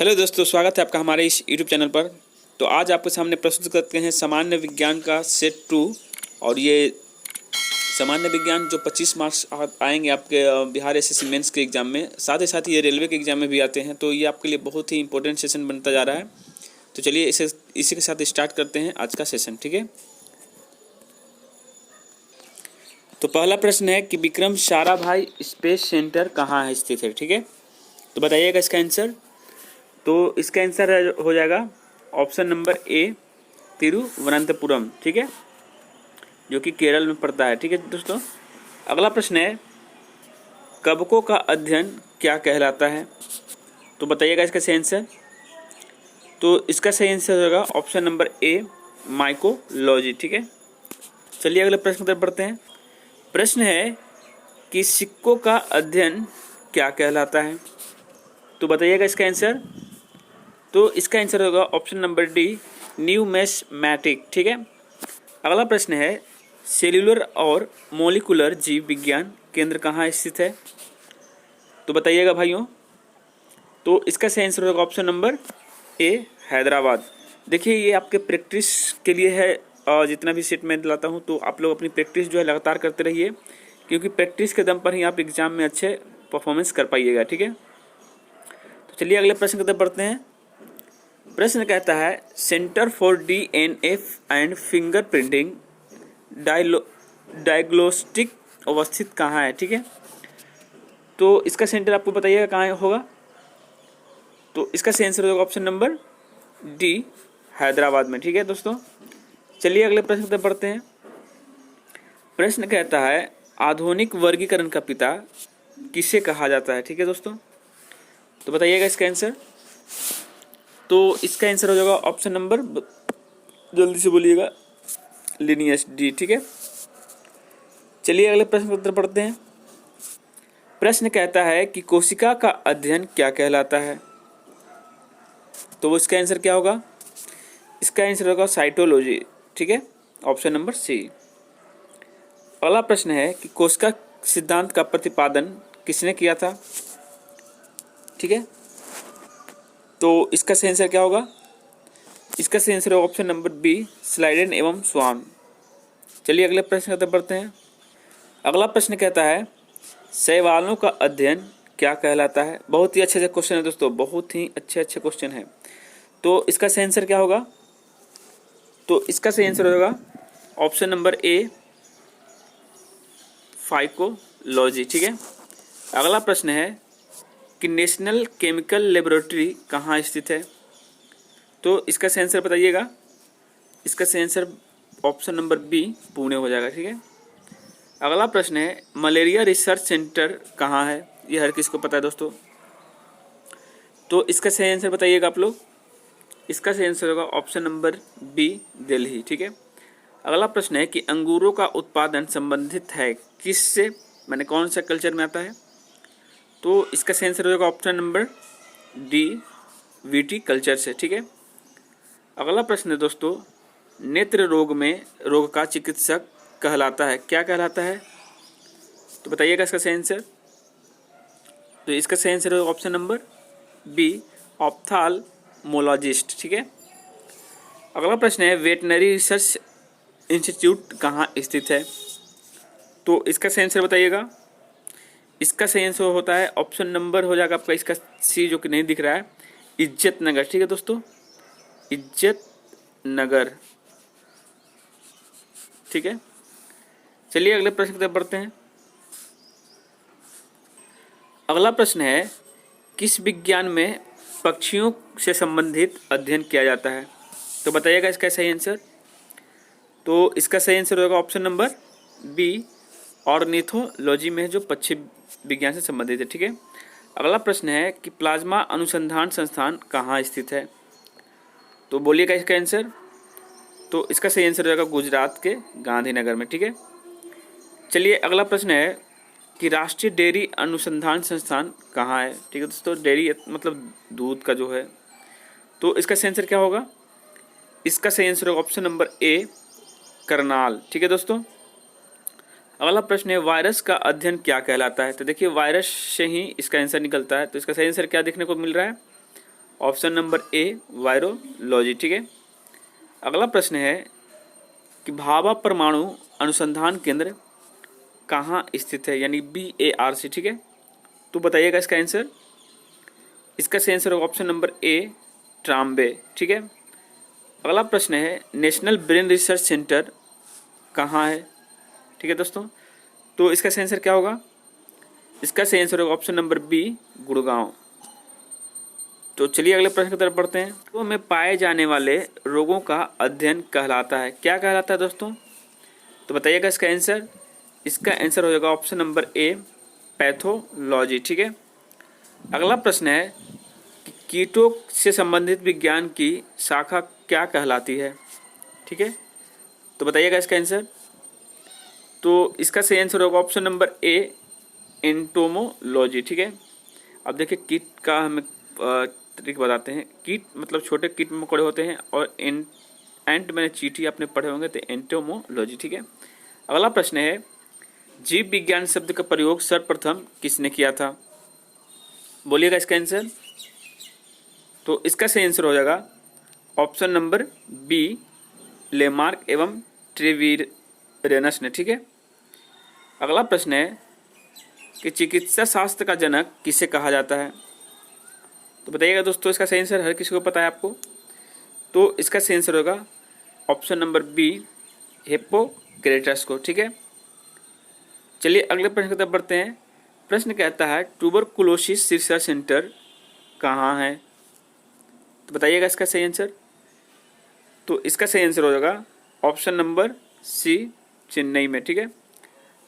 Hello दोस्तों, स्वागत है आपका हमारे इस यूट्यूब चैनल पर। तो आज आपके सामने प्रस्तुत करते हैं सामान्य विज्ञान का सेट 2। और ये सामान्य विज्ञान जो 25 मार्क्स आएंगे आपके बिहार एसएससी मेंस के एग्ज़ाम में, साथ ही साथ ये रेलवे के एग्ज़ाम में भी आते हैं। तो ये आपके लिए बहुत ही इंपॉर्टेंट सेशन बनता जा रहा है। तो चलिए इसी के साथ स्टार्ट करते हैं आज का सेशन, ठीक है। तो पहला प्रश्न है कि विक्रम साराभाई स्पेस सेंटर कहाँ है स्थित है, ठीक है। तो बताइएगा इसका आंसर। तो इसका आंसर हो जाएगा ऑप्शन नंबर ए, तिरुवनंतपुरम, ठीक है, जो कि केरल में पड़ता है, ठीक है दोस्तों। अगला प्रश्न है कवकों का अध्ययन क्या कहलाता है। तो बताइएगा इसका सही आंसर। तो इसका सही आंसर होगा ऑप्शन नंबर ए, माइकोलॉजी, ठीक है। चलिए अगले प्रश्न की तरफ बढ़ते हैं। प्रश्न है कि सिक्कों का अध्ययन क्या कहलाता है। तो बताइएगा इसका आंसर। तो इसका आंसर होगा ऑप्शन नंबर डी, न्यूमिस्मैटिक, ठीक है। अगला प्रश्न है सेल्यूलर और मॉलिक्यूलर जीव विज्ञान केंद्र कहाँ स्थित है। तो बताइएगा भाइयों। तो इसका सही आंसर होगा ऑप्शन नंबर ए, हैदराबाद। देखिए ये आपके प्रैक्टिस के लिए है, और जितना भी सेट मैं दिलाता हूँ तो आप लोग अपनी प्रैक्टिस जो है लगातार करते रहिए, क्योंकि प्रैक्टिस के दम पर ही आप एग्जाम में अच्छे परफॉर्मेंस कर पाइएगा, ठीक है। तो चलिए अगले प्रश्न की तरफ बढ़ते हैं। प्रश्न कहता है centre for DNF and finger printing diagnostic अवस्थित कहाँ है, ठीक है। तो इसका सेंटर आपको बताइएगा कहाँ होगा। तो इसका सही आंसर होगा ऑप्शन नंबर डी, हैदराबाद में, ठीक है दोस्तों। चलिए अगले प्रश्न की तरफ बढ़ते हैं। प्रश्न कहता है आधुनिक वर्गीकरण का पिता किसे कहा जाता है, ठीक है दोस्तों। तो बताइएगा इसका आंसर। तो इसका आंसर हो जाएगा ऑप्शन नंबर, जल्दी से बोलिएगा, लिनियस डी, ठीक है। चलिए अगले प्रश्न की तरफ बढ़ते हैं। प्रश्न कहता है कि कोशिका का अध्ययन क्या कहलाता है। तो इसका आंसर क्या होगा। इसका आंसर होगा साइटोलॉजी, ठीक है, ऑप्शन नंबर सी। अगला प्रश्न है कि कोशिका सिद्धांत का प्रतिपादन किसने किया था, ठीक है। तो इसका सही आंसर क्या होगा। इसका सही आंसर होगा ऑप्शन नंबर बी, स्लाइडेन एवं स्वान। चलिए अगले प्रश्न की तरफ बढ़ते हैं। अगला प्रश्न कहता है शैवालों का अध्ययन क्या कहलाता है। बहुत ही अच्छे क्वेश्चन है दोस्तों, बहुत ही अच्छे क्वेश्चन है। तो इसका सही आंसर क्या होगा। तो इसका सही आंसर होगा ऑप्शन नंबर ए, फाइकोलॉजी, ठीक है। अगला प्रश्न है कि नेशनल केमिकल लेबोरेटरी कहाँ स्थित है। तो इसका सही आंसर बताइएगा। इसका सही answer option number B, Pune हो जाएगा, ठीक है। अगला प्रश्न है मलेरिया रिसर्च सेंटर कहाँ है। ये हर किसी को पता है दोस्तों। तो इसका सही आंसर बताइएगा आप लोग। इसका सही आंसर होगा ऑप्शन नंबर बी, दिल्ली, ठीक है। अगला प्रश्न है कि अंगूरों का उत्पादन संबंधित है किससे, मैंने कौन सा कल्चर में आता है। तो इसका सही आंसर होगा option number D, VT culture से, ठीक है। अगला प्रश्न है दोस्तों नेत्र रोग का चिकित्सक कहलाता है, क्या कहलाता है। तो बताइएगा इसका सही आंसर। तो इसका सही आंसर होगा ऑप्शन नंबर बी, ऑप्थाल्मोलॉजिस्ट, ठीक है। अगला प्रश्न है वेटनरी रिसर्च इंस्टीट्यूट कहाँ स्थित है। तो इसका सही आंसर बताइएगा। इसका सही आंसर होता है ऑप्शन नंबर हो जाएगा आपका इसका सी, जो कि नहीं दिख रहा है, इज्जत नगर, ठीक है दोस्तों, इज्जत नगर, ठीक है। चलिए अगले प्रश्न की तरफ बढ़ते हैं। अगला प्रश्न है किस विज्ञान में पक्षियों से संबंधित अध्ययन किया जाता है। तो बताइएगा इसका सही आंसर। तो इसका सही आंसर होगा ऑप्शन नंबर बी, ऑर्निथोलॉजी में, जो पक्षी विज्ञान से संबंधित है, ठीक है। अगला प्रश्न है कि प्लाज्मा अनुसंधान संस्थान कहाँ स्थित है। तो बोलिएगा इसका आंसर। तो इसका सही आंसर होगा गुजरात के गांधीनगर में, ठीक है। चलिए अगला प्रश्न है कि राष्ट्रीय डेयरी अनुसंधान संस्थान कहाँ है, ठीक है दोस्तों। डेयरी मतलब दूध का जो है। तो इसका सही आंसर क्या होगा। इसका सही आंसर होगा ऑप्शन नंबर ए, करनाल, ठीक है दोस्तों। अगला प्रश्न है वायरस का अध्ययन क्या कहलाता है। तो देखिए वायरस से ही इसका आंसर निकलता है। तो इसका सही आंसर क्या देखने को मिल रहा है। ऑप्शन नंबर ए वायरोलॉजी, ठीक है। अगला प्रश्न है कि भाभा परमाणु अनुसंधान केंद्र कहाँ स्थित है, यानी BARC, ठीक है। तो बताइएगा इसका आंसर। इसका सही आंसर होगा ऑप्शन नंबर ए ट्राम्बे, ठीक है। अगला प्रश्न है नेशनल ब्रेन रिसर्च सेंटर कहाँ है, ठीक है दोस्तों। तो इसका सही आंसर क्या होगा? इसका सही आंसर होगा ऑप्शन नंबर बी गुड़गांव। तो चलिए अगले प्रश्न की तरफ बढ़ते हैं। तो में पाए जाने वाले रोगों का अध्ययन कहलाता है, क्या कहलाता है दोस्तों? तो बताइएगा इसका आंसर। इसका आंसर हो जाएगा ऑप्शन नंबर ए पैथोलॉजी, ठीक है। अगला प्रश्न है कि कीटों से संबंधित विज्ञान की शाखा क्या कहलाती है, ठीक है। तो बताइएगा इसका आंसर। तो इसका सही आंसर होगा ऑप्शन नंबर ए एंटोमोलॉजी, ठीक है। अब देखिए कीट का हमें ट्रिक बताते हैं। कीट मतलब छोटे कीट मकोड़े होते हैं, और एंट मैंने चींटी आपने पढ़े होंगे, तो एंटोमोलॉजी, ठीक है। अगला प्रश्न है जीव विज्ञान शब्द का प्रयोग सर्वप्रथम किसने किया था? बोलिएगा इसका आंसर। तो इसका सही आंसर हो जाएगा ऑप्शन नंबर बी लेमार्क एवं ट्रेविरेनस ने, ठीक है। अगला प्रश्न है कि चिकित्सा शास्त्र का जनक किसे कहा जाता है? तो बताइएगा दोस्तों इसका सही आंसर। हर किसी को पता है आपको। तो इसका सही आंसर होगा ऑप्शन नंबर बी हिप्पोक्रेटस को, ठीक है। चलिए अगले प्रश्न की तरफ बढ़ते हैं। प्रश्न कहता है ट्यूबरकुलोसिस रिसर्च सेंटर कहाँ है? तो बताइएगा इसका सही आंसर। तो इसका सही आंसर हो जाएगा ऑप्शन नंबर सी चेन्नई में, ठीक है।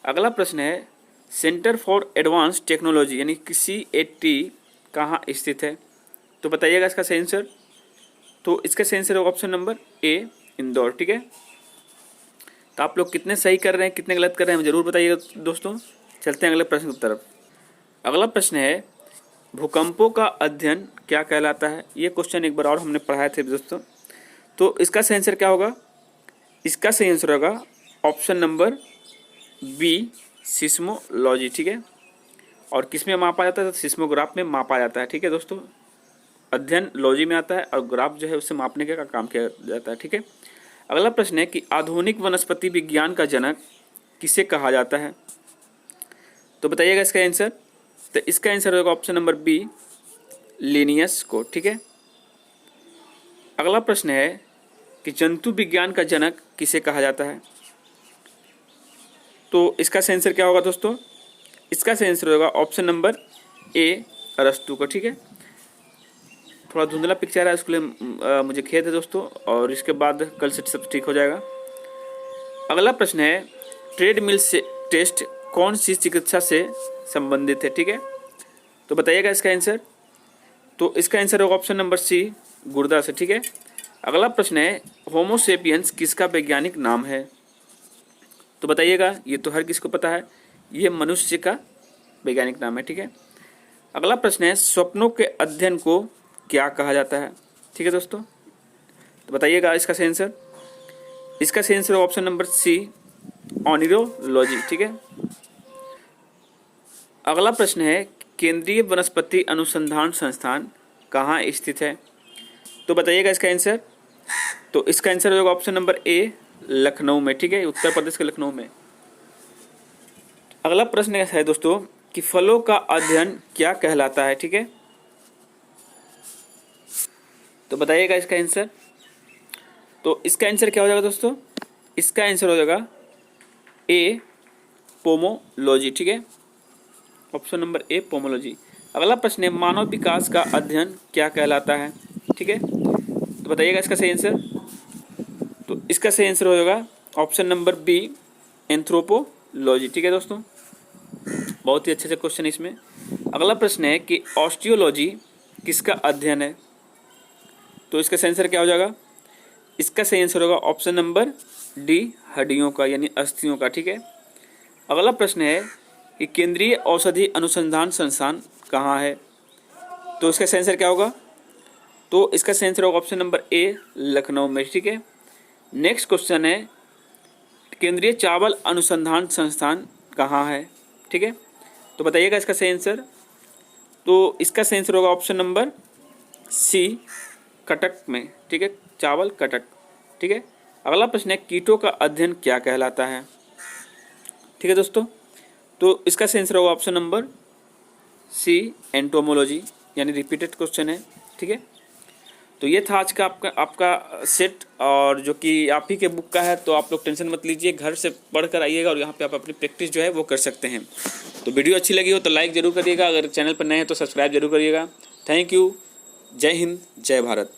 अगला प्रश्न है सेंटर फॉर एडवांस टेक्नोलॉजी यानी कि CAT कहाँ स्थित है? तो बताइएगा इसका सही आंसर। तो इसका सही आंसर होगा ऑप्शन नंबर ए इंदौर, ठीक है। तो आप लोग कितने सही कर रहे हैं, कितने गलत कर रहे हैं, जरूर बताइएगा दोस्तों। चलते हैं अगले प्रश्न की तरफ। अगला प्रश्न है भूकंपों का अध्ययन क्या कहलाता है? ये क्वेश्चन एक बार और हमने पढ़ाए थे दोस्तों। तो इसका सही आंसर क्या होगा? इसका सही आंसर होगा ऑप्शन नंबर बी सिस्मोलॉजी, ठीक है। और किस में मापा जाता है? तो सिस्मोग्राफ में मापा जाता है, ठीक है दोस्तों। अध्ययन लॉजी में आता है और ग्राफ जो है उससे मापने का काम किया जाता है, ठीक है। अगला प्रश्न है कि आधुनिक वनस्पति विज्ञान का जनक किसे कहा जाता है? तो बताइएगा इसका आंसर। तो इसका आंसर होगा ऑप्शन नंबर बी लिनियस को, ठीक है। अगला प्रश्न है कि जंतु विज्ञान का जनक किसे कहा जाता है? तो इसका सही आंसर क्या होगा दोस्तों? इसका सही आंसर होगा ऑप्शन नंबर ए अरस्तु को, ठीक है। थोड़ा धुंधला पिक्चर है, उसके लिए मुझे खेद है दोस्तों, और इसके बाद कल से सब ठीक हो जाएगा। अगला प्रश्न है ट्रेडमिल से टेस्ट कौन सी चिकित्सा से संबंधित है, ठीक है। तो बताइएगा इसका आंसर। तो इसका आंसर होगा ऑप्शन नंबर सी गुर्दा से, ठीक है। अगला प्रश्न है होमोसेपियंस किसका वैज्ञानिक नाम है? तो बताइएगा। ये तो हर किसी को पता है, ये मनुष्य का वैज्ञानिक नाम है, ठीक है। अगला प्रश्न है स्वप्नों के अध्ययन को क्या कहा जाता है? ठीक है दोस्तों, तो बताइएगा इसका सही आंसर। इसका सही आंसर ऑप्शन नंबर सी ऑनिरोलॉजी, ठीक है। अगला प्रश्न है केंद्रीय वनस्पति अनुसंधान संस्थान कहाँ स्थित है? तो बताइएगा इसका आंसर। तो इसका आंसर होगा ऑप्शन नंबर ए लखनऊ में, ठीक है, उत्तर प्रदेश के लखनऊ में। अगला प्रश्न है दोस्तों कि फलों का अध्ययन क्या कहलाता है? ठीक है, तो बताइएगा इसका आंसर। तो इसका आंसर क्या हो जाएगा दोस्तों? इसका आंसर हो जाएगा ए पोमोलॉजी, ठीक है, ऑप्शन नंबर ए पोमोलॉजी। अगला प्रश्न है मानव विकास का अध्ययन क्या कहलाता है? ठीक है, तो बताइएगा इसका सही आंसर। तो इसका सही आंसर हो जाएगा ऑप्शन नंबर बी एंथ्रोपोलॉजी, ठीक है दोस्तों, बहुत ही अच्छे से क्वेश्चन इसमें। अगला प्रश्न है कि ऑस्टियोलॉजी किसका अध्ययन है? तो इसका सही आंसर क्या हो जाएगा? इसका सही आंसर होगा ऑप्शन नंबर डी हड्डियों का यानी अस्थियों का, ठीक है। अगला प्रश्न है कि केंद्रीय औषधि अनुसंधान संस्थान कहाँ है? तो इसका सही आंसर क्या होगा? तो इसका सही आंसर होगा ऑप्शन नंबर ए लखनऊ में, ठीक है। नेक्स्ट क्वेश्चन है केंद्रीय चावल अनुसंधान संस्थान कहाँ है? ठीक है, तो बताइएगा इसका सही आंसर। तो इसका सही आंसर होगा ऑप्शन नंबर सी कटक में, ठीक है, चावल कटक, ठीक है। अगला प्रश्न है कीटों का अध्ययन क्या कहलाता है, ठीक है दोस्तों। तो इसका सही आंसर होगा ऑप्शन नंबर सी एंटोमोलॉजी, यानी रिपीटेड क्वेश्चन है, ठीक है। तो ये था आज का आपका सेट, और जो कि आप ही के बुक का है, तो आप लोग टेंशन मत लीजिए, घर से पढ़ कर आइएगा और यहाँ पे आप अपनी प्रैक्टिस जो है वो कर सकते हैं। तो वीडियो अच्छी लगी हो तो लाइक ज़रूर करिएगा, अगर चैनल पर नए हैं तो सब्सक्राइब जरूर करिएगा। Thank you. जय हिंद, जय भारत।